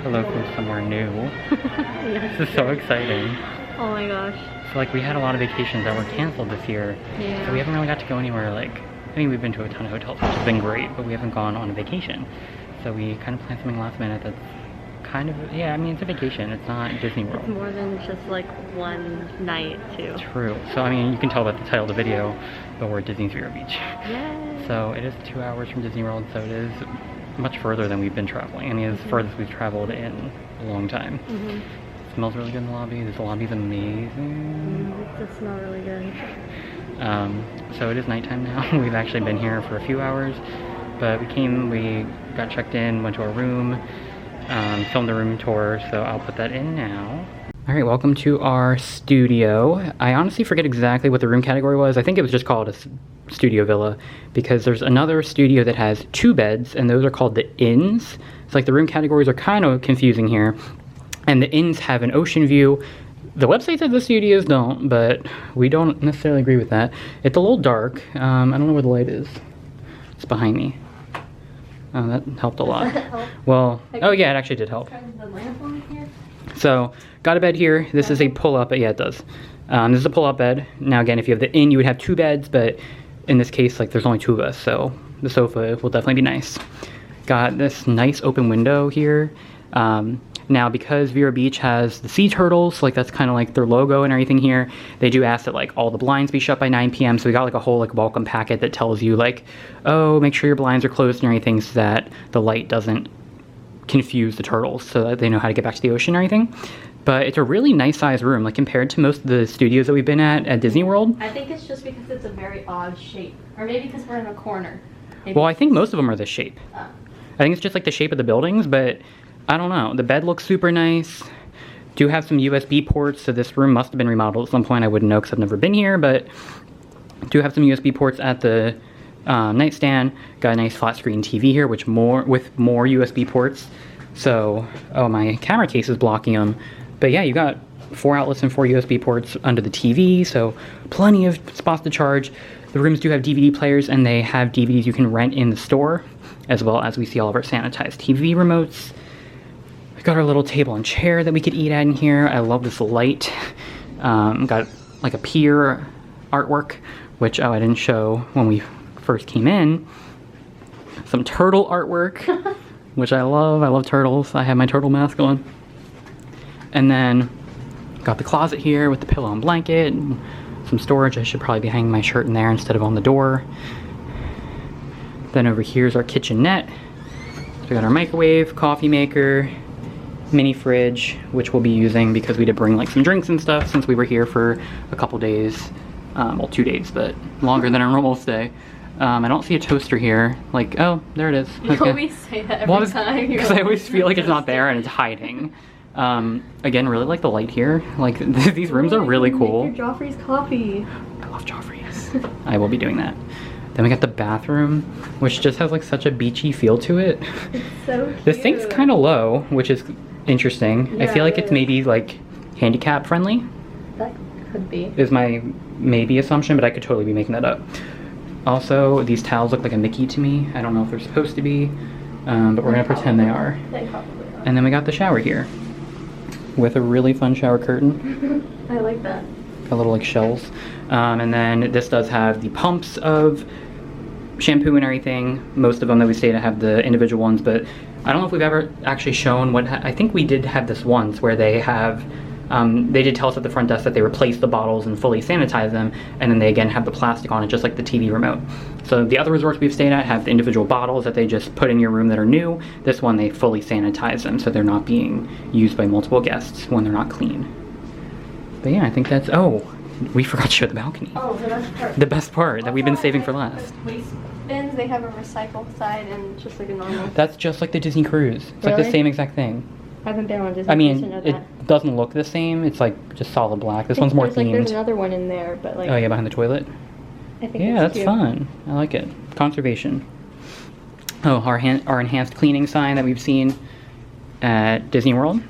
Hello from somewhere new. Yes. This is so exciting. Oh my gosh. So like we had a lot of vacations that were canceled this year. Yeah. So we haven't really got to go anywhere like, I mean we've been to a ton of hotels which has been great, but we haven't gone on a vacation. So we kind of planned something last minute that's kind of, yeah, I mean it's a vacation, it's not Disney World. It's more than just like one night too. True. So I mean you can tell by the title of the video, but we're at Disney's Vero Beach. Yay. So it is 2 hours from Disney World, so it is much further than we've been traveling. I mean it's the furthest we've traveled in a long time. It smells really good in the lobby. The lobby's amazing. It does smell really good. So it is nighttime now. We've actually been here for a few hours, but we got checked in, went to our room, filmed the room tour, so I'll put that in now. All right, welcome to our studio. I honestly forget exactly what the room category was. I think it was just called a studio villa because there's another studio that has 2 beds and those are called the inns. It's like the room categories are kind of confusing here. And the inns have an ocean view. The website says the studios don't, but we don't necessarily agree with that. It's a little dark. I don't know where the light is. It's behind me. Oh, that helped a lot. Well, oh yeah, it actually did help. So, got a bed here. This is a pull-up, yeah it does. This is a pull-up bed. Now again, if you have the inn, you would have 2 beds, but in this case, like there's only 2 of us, so the sofa will definitely be nice. Got this nice open window here. Now, because Vero Beach has the sea turtles, like that's kind of like their logo and everything here, they do ask that like all the blinds be shut by 9 p.m. So we got like a whole like welcome packet that tells you like, oh, make sure your blinds are closed and everything so that the light doesn't confuse the turtles so that they know how to get back to the ocean and everything. But it's a really nice sized room, like compared to most of the studios that we've been at Disney World. I think it's just because it's a very odd shape. Or maybe because we're in a corner. Maybe. Well, I think most of them are this shape. I think it's just like the shape of the buildings, but I don't know. The bed looks super nice. Do have some USB ports, so this room must have been remodeled at some point. I wouldn't know because I've never been here, but do have some USB ports at the nightstand. Got a nice flat screen TV here, with more USB ports. So, oh, my camera case is blocking them. But yeah, you got 4 outlets and 4 USB ports under the TV, so plenty of spots to charge. The rooms do have DVD players, and they have DVDs you can rent in the store, as well as we see all of our sanitized TV remotes. We got our little table and chair that we could eat at in here. I love this light. Got like a pier artwork, which, oh, I didn't show when we first came in. Some turtle artwork, which I love. I love turtles. I have my turtle mask on. And then got the closet here with the pillow and blanket and some storage. I should probably be hanging my shirt in there instead of on the door. Then over here is our kitchenette. So we got our microwave, coffee maker, mini fridge, which we'll be using because we did bring like some drinks and stuff since we were here for a couple days. Well, 2 days, but longer than our normal stay. I don't see a toaster here. Like, oh, there it is. You always say that every time. Because I always feel like it's not there and it's hiding. Again, really like the light here. Like, these rooms are really cool. Make your Joffrey's coffee. I love Joffrey's. I will be doing that. Then we got the bathroom, which just has like such a beachy feel to it. It's so cute. The sink's kind of low, which is interesting. Yeah, I feel like it's maybe like handicap friendly. That could be. Is my maybe assumption, but I could totally be making that up. Also, these towels look like a Mickey to me. I don't know if they're supposed to be, but we're gonna pretend they are. They probably are. And then we got the shower here with a really fun shower curtain. I like that. Got little like shells. And then this does have the pumps of shampoo and everything. Most of them that we stayed at have the individual ones, but I don't know if we've ever actually shown what, I think we did have this once where they have, they did tell us at the front desk that they replace the bottles and fully sanitize them, and then they again have the plastic on it just like the TV remote. So the other resorts we've stayed at have the individual bottles that they just put in your room that are new. This one they fully sanitize them so they're not being used by multiple guests when they're not clean. But yeah, I think that's, oh, we forgot to show the balcony. Oh, the best part. The best part that we've been saving for last. Waste bins, they have a recycle side and just like a normal. That's just like the Disney cruise. It's like the Really? same exact thing. I haven't been on Disney. I Cruise mean, to know it that. doesn't look the same. It's like just solid black. This one's more There's themed. another one in there, but like. Oh yeah, behind the toilet. I think Yeah, that's cute. fun. I like it. Conservation. Oh, our enhanced cleaning sign that we've seen at Disney World.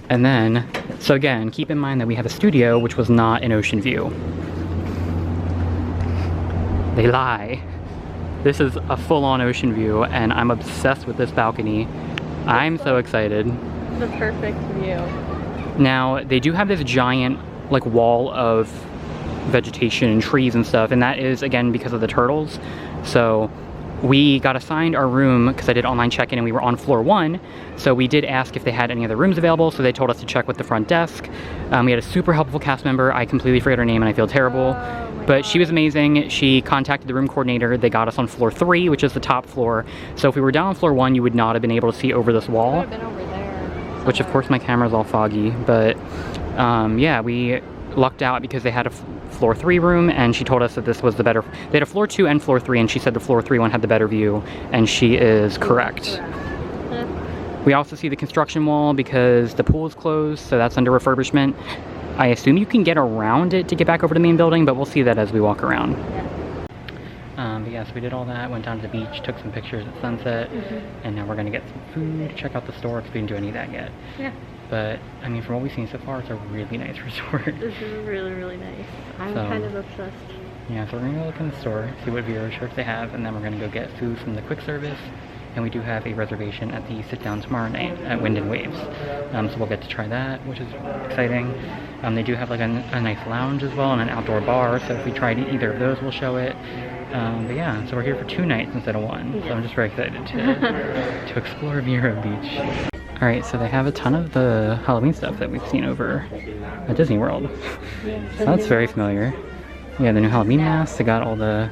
And then, so again, keep in mind that we have a studio which was not an ocean view. They lie. This is a full-on ocean view, and I'm obsessed with this balcony. I'm so excited. The perfect view. Now, they do have this giant, like, wall of vegetation and trees and stuff, and that is, again, because of the turtles. So we got assigned our room because I did online check-in and we were on floor 1. So we did ask if they had any other rooms available, so they told us to check with the front desk. We had a super helpful cast member. I completely forget her name and I feel terrible. But she was amazing. She contacted the room coordinator. They got us on floor 3, which is the top floor. So if we were down on floor 1, you would not have been able to see over this wall. Could have been over there. Which of course my camera's all foggy, but yeah, we lucked out because they had a floor 3 room, and she told us that this was the better. They had a floor 2 and floor 3, and she said the floor 3 one had the better view, and she is correct. We also see the construction wall because the pool is closed, so that's under refurbishment. I assume you can get around it to get back over to the main building, but we'll see that as we walk around. But yeah, so we did all that, went down to the beach, took some pictures at sunset, and now we're gonna get some food, check out the store because we didn't do any of that yet. Yeah. But, I mean, from what we've seen so far, it's a really nice resort. This is really, really nice. I'm So- kind of obsessed. Yeah, so we're gonna go look in the store, see what Vero shirts they have, and then we're gonna go get food from the quick service. And we do have a reservation at the sit-down tomorrow night at Wind and Waves. So we'll get to try that, which is exciting. They do have like a nice lounge as well and an outdoor bar, so if we tried either of those, we'll show it. But yeah, so we're here for 2 nights instead of 1. So I'm just very excited to explore Vero Beach. Alright, so they have a ton of the Halloween stuff that we've seen over at Disney World. So that's very familiar. Yeah, the new Halloween masks, they got all the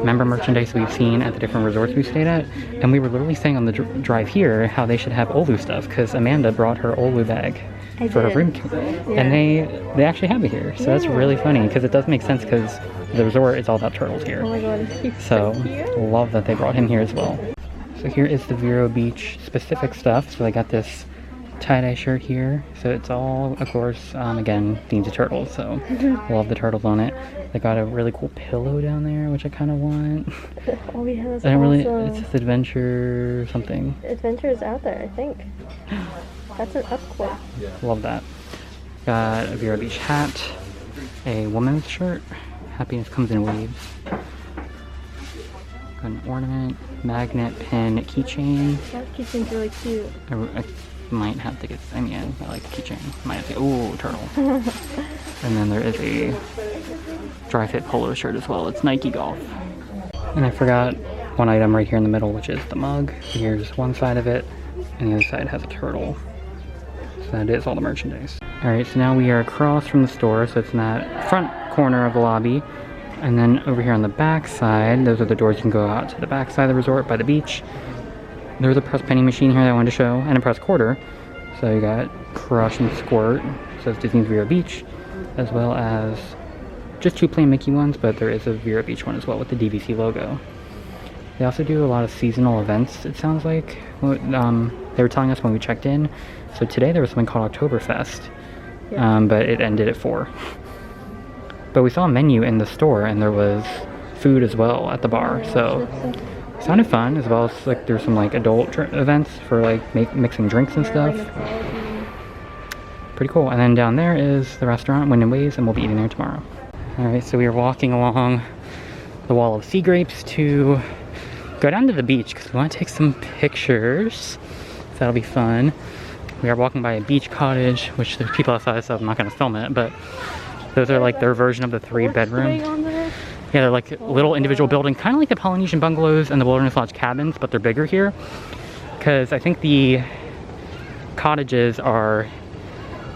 member merchandise we've seen at the different resorts we stayed at. And we were literally saying on the drive here how they should have Olu stuff, because Amanda brought her Olu bag for her room. And they actually have it here. So that's really funny, because it does make sense, because the resort is all about turtles here. Oh my god, he's So, cute. love that they brought him here as well. So here is the Vero Beach specific stuff. So I got this tie-dye shirt here. So it's all, of course, again, themed to turtles. So love the turtles on it. They got a really cool pillow down there, which I kind of want. Oh yeah, that's I don't really, awesome. it's this adventure something. Adventure is out there, I think. That's an up quote. Love that. Got a Vero Beach hat, a woman's shirt. Happiness comes in waves. Got an ornament, magnet, pin, keychain. That keychain's really cute. I might have to get, I mean, I like the keychain. Might have to, ooh, turtle. And then there is a dry fit polo shirt as well. It's Nike Golf. And I forgot one item right here in the middle, which is the mug. Here's one side of it, and the other side has a turtle. So that is all the merchandise. Alright, so now we are across from the store, so it's in that front corner of the lobby. And then over here on the back side, those are the doors you can go out to the back side of the resort by the beach. There's a press penny machine here that I wanted to show, and a press quarter. So you got Crush and Squirt, so it's Disney's Vero Beach, as well as just 2 plain Mickey ones, but there is a Vero Beach one as well with the DVC logo. They also do a lot of seasonal events, it sounds like. They were telling us when we checked in. So today there was something called Oktoberfest, but it ended at 4. But we saw a menu in the store, and there was food as well at the bar, so it sounded fun, as well as like there's some like adult events for like mixing drinks and stuff. Pretty cool. And then down there is the restaurant, Wind and Waves, and we'll be eating there tomorrow. Alright, so we are walking along the wall of sea grapes to go down to the beach because we want to take some pictures. So that'll be fun. We are walking by a beach cottage, which there's people outside, so I'm not going to film it, but those are like their version of the 3 bedrooms. Yeah, they're like little individual buildings, kind of like the Polynesian bungalows and the Wilderness Lodge cabins, but they're bigger here. Because I think the cottages are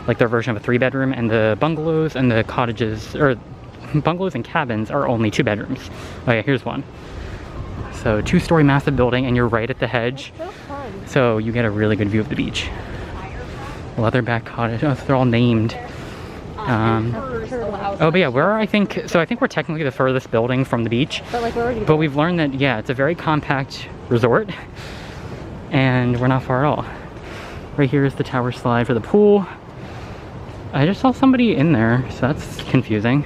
like their version of a 3 bedroom, and the bungalows and the cottages, or bungalows and cabins, are only 2 bedrooms. Oh yeah, here's one. So 2-story massive building, and you're right at the hedge. So you get a really good view of the beach. Leatherback cottage, oh, they're all named. Oh, but yeah, I think we're technically the furthest building from the beach. But like we're already But we've learned that, yeah, it's a very compact resort, and we're not far at all. Right here is the tower slide for the pool. I just saw somebody in there, so that's confusing.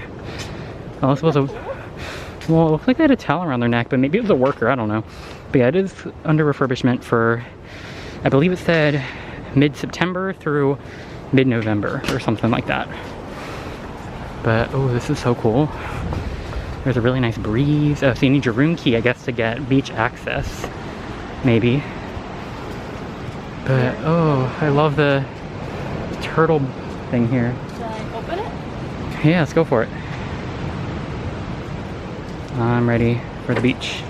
Oh, this was well, it looks like they had a towel around their neck, but maybe it was a worker, I don't know. But yeah, it is under refurbishment for, I believe it said mid-September through mid-November or something like that. But, oh, this is so cool. There's a really nice breeze. Oh, so you need your room key, I guess, to get beach access. Maybe. But oh, I love the turtle thing here. Should I open it? Yeah, let's go for it. I'm ready for the beach.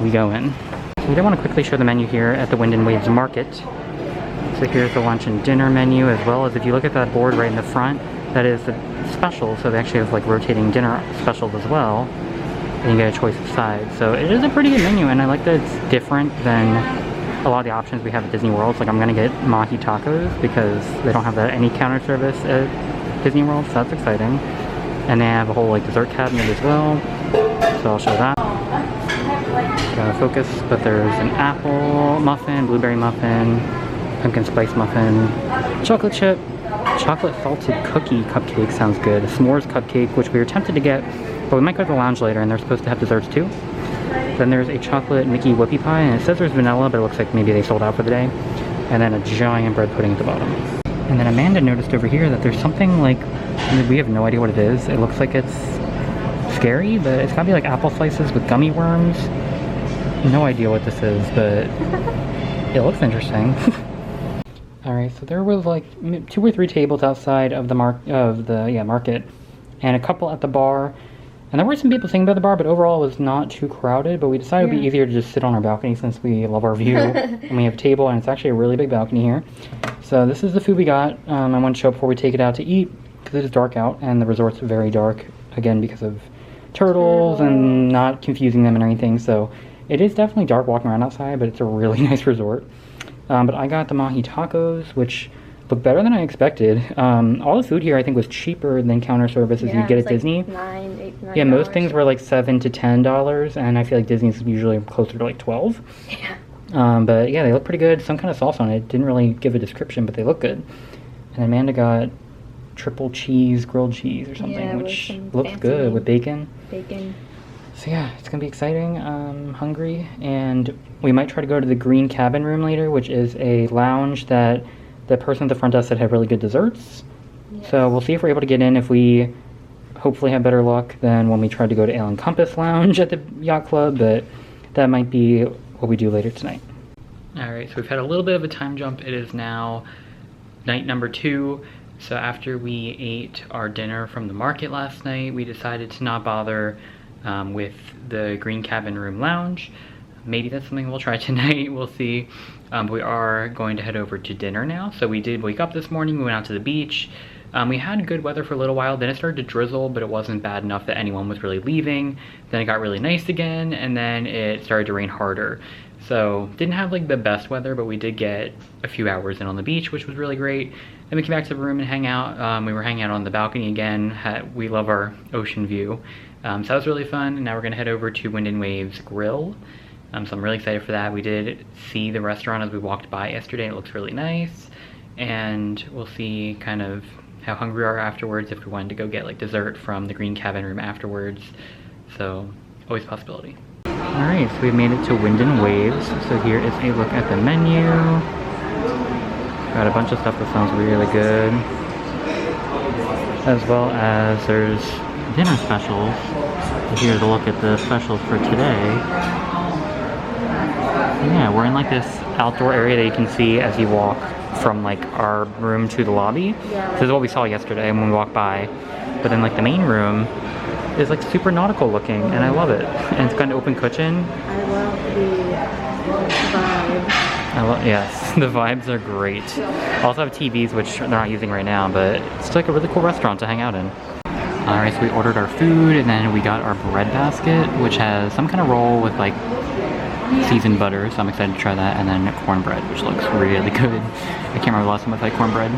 We go in. So we did want to quickly show the menu here at the Wind and Waves Market. So here's the lunch and dinner menu, as well as if you look at that board right in the front, that is the special. So they actually have like rotating dinner specials as well. And you get a choice of sides. So it is a pretty good menu, and I like that it's different than a lot of the options we have at Disney World. So like I'm gonna get mahi tacos because they don't have that any counter service at Disney World, so that's exciting. And they have a whole like dessert cabinet as well. So I'll show that. Gotta focus, but there's an apple muffin, blueberry muffin, pumpkin spice muffin, chocolate chip, chocolate salted cookie cupcake sounds good, a s'mores cupcake, which we were tempted to get, but we might go to the lounge later, and they're supposed to have desserts too. Then there's a chocolate Mickey whoopie pie, and it says there's vanilla, but it looks like maybe they sold out for the day. And then a giant bread pudding at the bottom. And then Amanda noticed over here that there's something like, we have no idea what it is. It looks like it's scary, but it's gotta be like apple slices with gummy worms. No idea what this is, but it looks interesting. Alright, so there was like 2 or 3 tables outside of the market, and a couple at the bar. And there were some people sitting by the bar, but overall it was not too crowded. But we decided it would be easier to just sit on our balcony since we love our view. And we have a table, and it's actually a really big balcony here. So this is the food we got. I want to show before we take it out to eat, because it is dark out, and the resort's very dark, again, because of turtles and not confusing them and everything. So it is definitely dark walking around outside, but it's a really nice resort. But I got the mahi tacos, which look better than I expected. All the food here I think was cheaper than counter services you get at Disney. $9. Yeah, most things were like $7 to $10, and I feel like Disney's usually closer to like 12. Yeah. But yeah, they look pretty good. Some kind of sauce on it. Didn't really give a description, but they look good. And Amanda got triple cheese grilled cheese or something, which looks good with bacon. So yeah, it's gonna be exciting. I'm hungry, and we might try to go to the Green Cabin Room later, which is a lounge that the person at the front desk said had really good desserts. Yes. So we'll see if we're able to get in, if we hopefully have better luck than when we tried to go to Ale and Compass Lounge at the Yacht Club, but that might be what we do later tonight. Alright, so we've had a little bit of a time jump. It is now night number 2. So after we ate our dinner from the market last night, we decided to not bother with the Green Cabin Room Lounge. Maybe that's something we'll try tonight, we'll see. But we are going to head over to dinner now. So we did wake up this morning, we went out to the beach. We had good weather for a little while, then it started to drizzle, but it wasn't bad enough that anyone was really leaving. Then it got really nice again, and then it started to rain harder. So didn't have like the best weather, but we did get a few hours in on the beach, which was really great. Then we came back to the room and hang out. We were hanging out on the balcony again. We love our ocean view. So that was really fun, and now we're gonna head over to Wind and Waves Grill. So I'm really excited for that. We did see the restaurant as we walked by yesterday. It looks really nice, and we'll see kind of how hungry we are afterwards, if we wanted to go get like dessert from the Green Cabin Room afterwards. So always a possibility. Alright, so we've made it to Wind and Waves. So here is a look at the menu. Got a bunch of stuff that sounds really good, as well as there's dinner specials. Here's a look at the specials for today. Yeah, we're in like this outdoor area that you can see as you walk from like our room to the lobby. Yeah. This is what we saw yesterday when we walked by. But then like the main room is like super nautical looking, and I love it. And it's got an open kitchen. I love the vibe. Yes, the vibes are great. Also have TVs, which they're not using right now, but it's like a really cool restaurant to hang out in. Alright, so we ordered our food, and then we got our bread basket, which has some kind of roll with like seasoned butter, so I'm excited to try that, and then cornbread, which looks really good. I can't remember the last time I've had cornbread.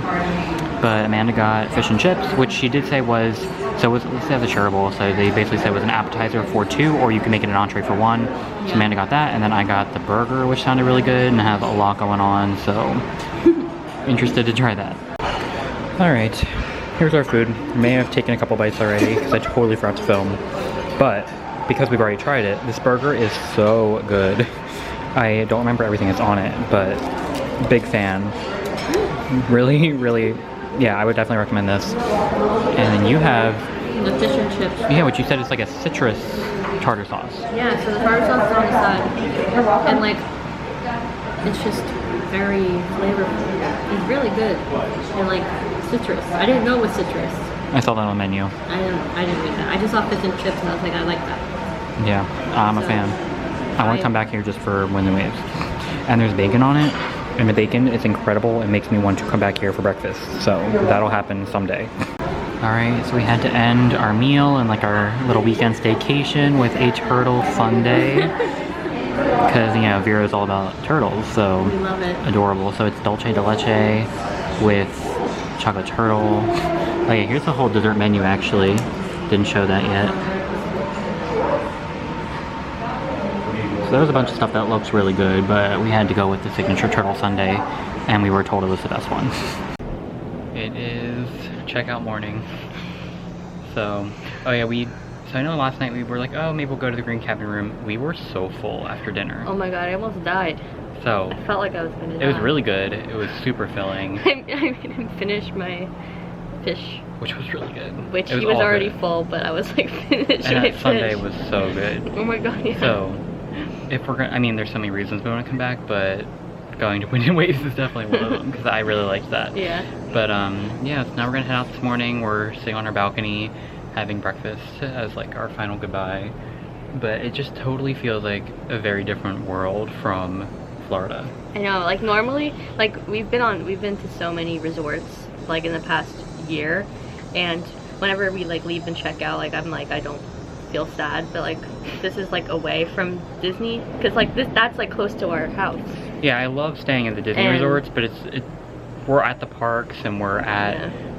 But Amanda got fish and chips, which she did say was, so it was as a shareable, so they basically said it was an appetizer for 2, or you can make it an entree for 1. So Amanda got that, and then I got the burger, which sounded really good, and has a lot going on, so interested to try that. Alright, here's our food. I may have taken a couple bites already, because I totally forgot to film. But because we've already tried it, this burger is so good. I don't remember everything that's on it, but big fan. Really, really, yeah, I would definitely recommend this. And then you have The fish and chips. yeah, what you said is like a citrus tartar sauce. Yeah, so the tartar sauce is on the side. And like, it's just very flavorful. It's really good. And like citrus. I didn't know it was citrus. I saw that on the menu. I didn't read that. I just saw fish and chips and I was like, I like that. Yeah, I'm a fan. I want to come back here just for Wind and Waves. And there's bacon on it, and the bacon is incredible. It makes me want to come back here for breakfast. So that'll happen someday. Alright, so we had to end our meal and like our little weekend staycation with a turtle sundae. Because, you know, Vero's all about turtles, so We love it. adorable. So it's dulce de leche with chocolate turtle. Oh yeah, here's the whole dessert menu actually. Didn't show that yet. So there's a bunch of stuff that looks really good, but we had to go with the signature turtle sundae, and we were told it was the best one. It is checkout morning. So, oh yeah, so I know last night we were like, oh, maybe we'll go to the green cabin room. We were so full after dinner. Oh my god, I almost died. So, I felt like I was gonna die. it was really good. It was super filling. I made him finish my fish. Which was really good. Which he was already full, but I was like, finish and my that sundae fish. was so good. Oh my god, yeah. So, if we're gonna, I mean, there's so many reasons we want to come back, but going to Wind and Waves is definitely one of them, because I really liked that. Yeah. But, yeah, so now we're gonna head out this morning. We're sitting on our balcony, having breakfast as, like, our final goodbye. But it just totally feels like a very different world from Florida. I know, like, normally, like, we've been to so many resorts, like, in the past year, and whenever we, like, leave and check out, like, I'm like, I don't feel sad, but like this is like away from Disney, because like that's like close to our house. Yeah, I love staying at the Disney resorts, but we're at the parks and we're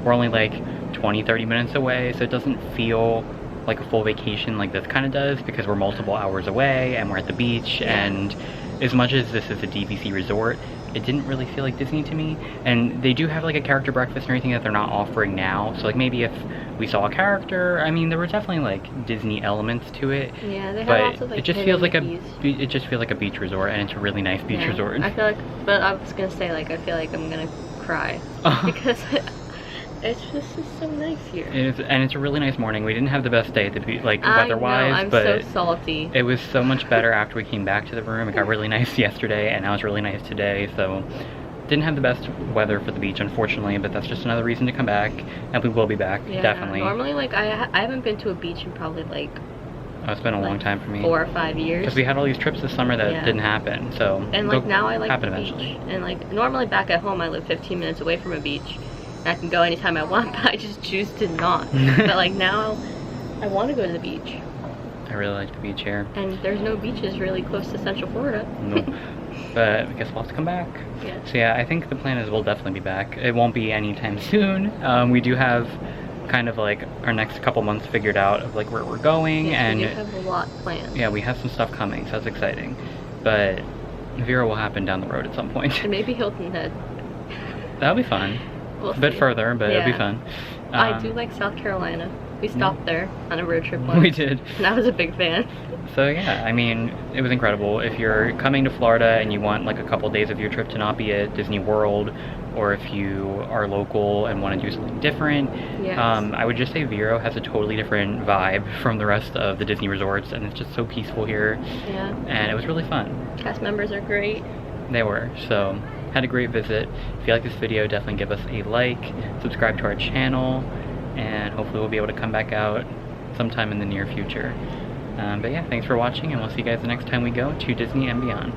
only like 20-30 minutes away, so it doesn't feel like a full vacation like this kind of does, because we're multiple hours away and we're at the beach. And as much as this is a DVC resort, it didn't really feel like Disney to me. And they do have like a character breakfast and everything that they're not offering now, so like maybe if we saw a character, I mean, there were definitely like Disney elements to it. Yeah, they have but lots of like it just feels like a beach resort, and it's a really nice beach resort. I feel like, but I was gonna say, like, I feel like I'm gonna cry because it's just so nice here. And it's a really nice morning. We didn't have the best day at the beach, like weather-wise, I'm so salty. It was so much better after we came back to the room. It got really nice yesterday, and now it's really nice today. So didn't have the best weather for the beach, unfortunately, but that's just another reason to come back, and we will be back, definitely. Normally, like, I haven't been to a beach in probably like it's been a long time for me. 4 or 5 years. Because we had all these trips this summer that didn't happen, so and like now I like the beach. Eventually. And like normally back at home I live 15 minutes away from a beach. And I can go anytime I want, but I just choose to not. But like now I want to go to the beach. I really like the beach here. And there's no beaches really close to Central Florida. Nope. But I guess we'll have to come back. Yeah. So yeah, I think the plan is we'll definitely be back. It won't be anytime soon. We do have kind of like our next couple months figured out of like where we're going, and we do have a lot planned. Yeah, we have some stuff coming, so that's exciting. But Vero will happen down the road at some point. And maybe Hilton Head. That'll be fun. We'll a bit see. further, but it'll be fun. I do like South Carolina. We stopped there on a road trip once. We did. And I was a big fan. So yeah, I mean, it was incredible. If you're coming to Florida and you want like a couple days of your trip to not be at Disney World, or if you are local and want to do something different, I would just say Vero has a totally different vibe from the rest of the Disney resorts, and it's just so peaceful here. Yeah. And it was really fun. Cast members are great. They were. So had a great visit. If you like this video, definitely give us a like, subscribe to our channel, and hopefully we'll be able to come back out sometime in the near future. But yeah, thanks for watching, and we'll see you guys the next time we go to Disney and beyond.